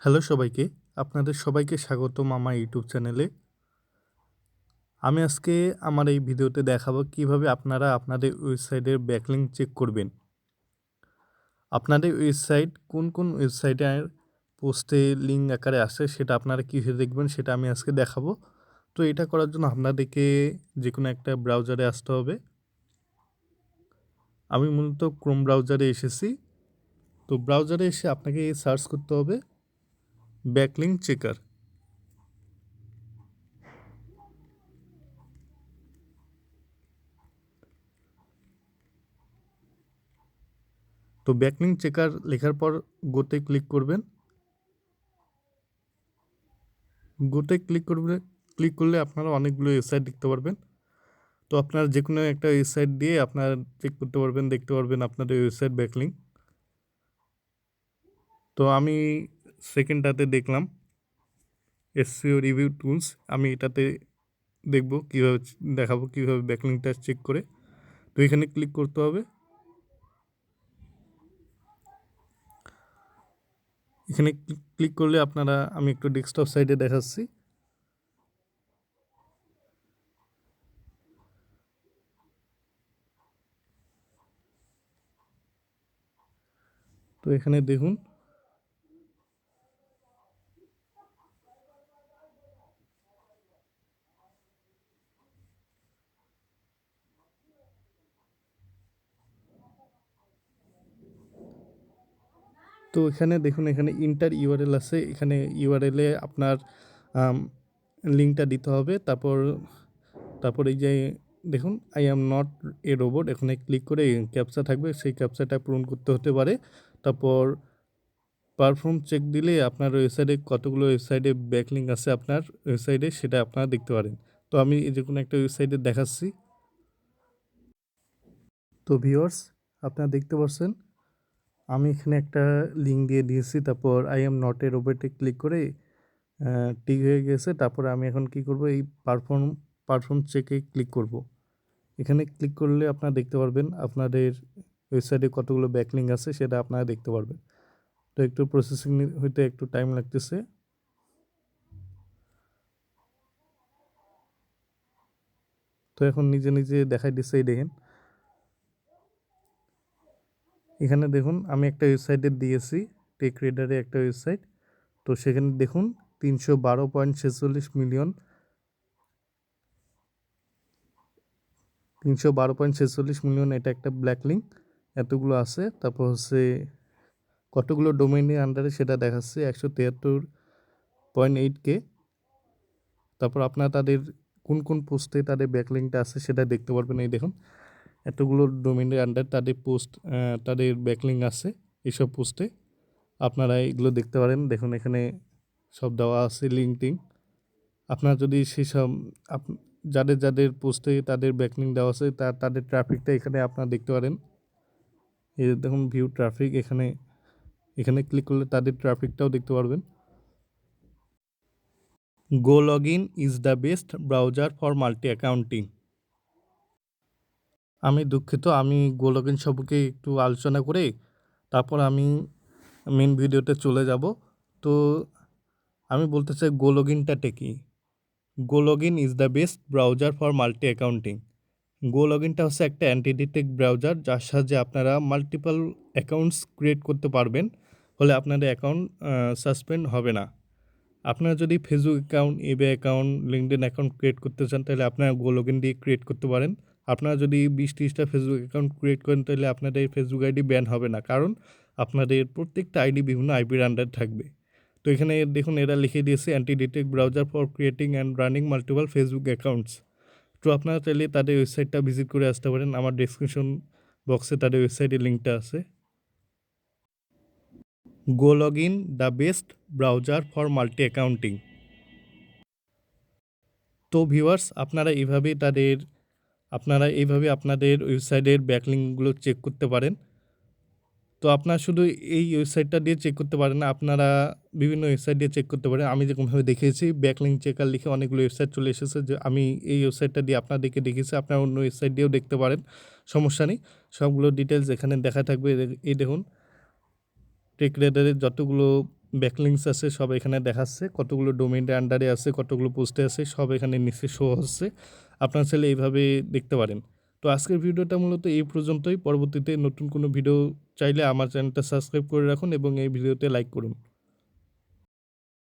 Hello সবাইকে, আপনাদের সবাইকে স্বাগতম আমার ইউটিউব চ্যানেলে। আমি আজকে আমার এই ভিডিওতে দেখাবো কিভাবে আপনারা আপনাদের ওয়েবসাইটের ব্যাকলিঙ্ক চেক করবেন। আপনাদের ওয়েবসাইট কোন ওয়েবসাইটের পোস্টে লিঙ্ক আকারে আসে সেটা আপনারা কীভাবে দেখবেন সেটা আমি আজকে দেখাবো। তো এটা করার জন্য আপনাদেরকে যে কোনো একটা ব্রাউজারে আসতে হবে। আমি মূলত ক্রোম ব্রাউজারে এসেছি। তো ব্রাউজারে এসে আপনাকে সার্চ করতে হবে ব্যাকলিঙ্ক চেকার। তো ব্যাকলিঙ্ক চেকার লেখার পর গোতে ক্লিক করবেন। গোতে ক্লিক করলে আপনারা অনেকগুলো ওয়েবসাইট দেখতে পারবেন। তো আপনারা যে কোনো একটা ওয়েবসাইট দিয়ে আপনারা চেক করতে পারবেন, দেখতে পারবেন আপনাদের ওয়েবসাইট ব্যাকলিঙ্ক। তো আমি সেকেন্ডটাতে দেখলাম এসইও রিভিউ টুলস। আমি এটাতে দেখাবো কীভাবে ব্যাকলিঙ্কটা চেক করে। তো এখানে ক্লিক করতে হবে। এখানে ক্লিক করলে আমি একটু ডেস্কটপ সাইডে দেখাচ্ছি। তো এখানে দেখুন তো এখানে দেখুন এখানে ইন্টার ইউআরএল আছে। এখানে ইউআরএলে আপনার লিঙ্কটা দিতে হবে। তারপর এই যে দেখুন I am not a robot, এখানে ক্লিক করে ক্যাপচা থাকবে, সেই ক্যাপচাটা পূরণ করতে হতে পারে। তারপর পারফর্ম চেক দিলে আপনার ওয়েবসাইটে কতগুলো ওয়েবসাইটে ব্যাকলিঙ্ক আছে আপনার ওয়েবসাইটে সেটা আপনারা দেখতে পারেন। তো আমি এই যে কোনো একটা ওয়েবসাইটে দেখাচ্ছি। তো ভিউয়ার্স, আপনারা দেখতে পাচ্ছেন আমি এখানে একটা লিঙ্ক দিয়ে দিয়েছি। তারপর আই এম নট এ রোবটে ক্লিক করে ঠিক হয়ে গেছে। তারপরে আমি এখন কি করব, এই পারফর্ম চেকে ক্লিক করব। এখানে ক্লিক করলে আপনারা দেখতে পারবেন আপনাদের ওয়েবসাইটে কতগুলো ব্যাকলিঙ্ক আছে সেটা আপনারা দেখতে পারবেন। তো একটু প্রসেসিং হইতে একটু টাইম লাগতেছে। তো এখন নিজে নিজে দেখাই দিচ্ছে, এই দেখেন এখানে দেখুন আমি একটা ওয়েবসাইটে দিয়েছি, টেক রেডারে একটা ওয়েবসাইট। তো সেখানে দেখুন 312.46 মিলিয়ন 312.46 মিলিয়ন এটা একটা ব্ল্যাক লিঙ্ক এতগুলো আছে। তারপর হচ্ছে কতগুলো ডোমেইনের আন্ডারে সেটা দেখাচ্ছে 173.8K। তারপর আপনারা তাদের কোন পোস্টে তাদের ব্যাকলিঙ্কটা আছে সেটা দেখতে পারবেন। এই দেখুন এতগুলো ডোমেইনের আন্ডার তাদের ব্যাকলিঙ্ক আছে। এইসব পোস্টে আপনারা এগুলো দেখতে পারেন। দেখুন এখানে সব দেওয়া আছে লিঙ্ক টিঙ্ক। আপনারা যদি সেসব যাদের পোস্টে তাদের ব্যাকলিঙ্ক দেওয়া আছে তাদের ট্রাফিকটা এখানে আপনারা দেখতে পারেন। এই দেখুন ভিউ ট্রাফিক, এখানে ক্লিক করলে তাদের ট্রাফিকটাও দেখতে পারবেন। গো log in is the best browser for multi accounting. আমি দুঃখিত, আমি গো লগ ইন সম্পর্কে একটু আলোচনা করে তারপর আমি মেন ভিডিওতে চলে যাব। তো আমি বলতে চাই গো লগ ইনটা কি। GoLogin is the best browser for multi accounting. গো লগ ইনটা হচ্ছে একটা অ্যান্টি-ডিটেক্ট ব্রাউজার যার সাহায্যে আপনারা মাল্টিপল অ্যাকাউন্টস ক্রিয়েট করতে পারবেন। ফলে আপনাদের অ্যাকাউন্ট সাসপেন্ড হবে না। আপনারা যদি ফেসবুক অ্যাকাউন্ট, ইবে অ্যাকাউন্ট, লিঙ্কডইন অ্যাকাউন্ট ক্রিয়েট করতে চান তাহলে আপনারা গো লগ ইন দিয়ে ক্রিয়েট করতে পারেন। আপনারা যদি 20-30টা ফেসবুক অ্যাকাউন্ট ক্রিয়েট করেন তাহলে আপনাদের ফেসবুক আইডি ব্যান হবে না, কারণ আপনাদের প্রত্যেকটা আইডি বিভিন্ন আইপির আন্ডার থাকবে। তো এখানে দেখুন এরা লিখে দিয়েছে anti-detect browser for creating and running multiple Facebook accounts. তো আপনারা চাইলে তাদের ওয়েবসাইটটা ভিজিট করে আসতে পারেন। আমার ডেসক্রিপশন বক্সে তাদের ওয়েবসাইটের লিঙ্কটা আছে। গো log in the best browser for multi accounting. তো ভিউয়ার্স, আপনারা এইভাবে আপনাদের ওয়েবসাইটের ব্যাকলিঙ্কগুলো চেক করতে পারেন। তো আপনারা শুধু এই ওয়েবসাইটটা দিয়ে চেক করতে পারেন না, আপনারা বিভিন্ন ওয়েবসাইট দিয়ে চেক করতে পারেন। আমি যেরকমভাবে দেখিয়েছি ব্যাকলিঙ্ক চেকার লিখে অনেকগুলো ওয়েবসাইট চলে এসেছে, যে আমি এই ওয়েবসাইটটা দিয়ে আপনাদেরকে দেখিয়েছি। আপনারা অন্য ওয়েবসাইট দিয়েও দেখতে পারেন, সমস্যা নেই। সবগুলো ডিটেলস এখানে দেখা থাকবে। এই দেখুন টেক রেডারের যতগুলো ব্যাকলিংস আছে সব এখানে দেখাচ্ছে, কতগুলো ডোমেইনের আন্ডারে আছে, কতগুলো পোস্টে আছে, সব এখানে নিচে শো হচ্ছে। আপনারা চাইলে এইভাবে দেখতে পারেন। তো আজকের ভিডিওটা মূলত এই পর্যন্তই। পরবর্তীতে নতুন কোনো ভিডিও চাইলে আমার চ্যানেলটা সাবস্ক্রাইব করে রাখুন এবং এই ভিডিওতে লাইক করুন।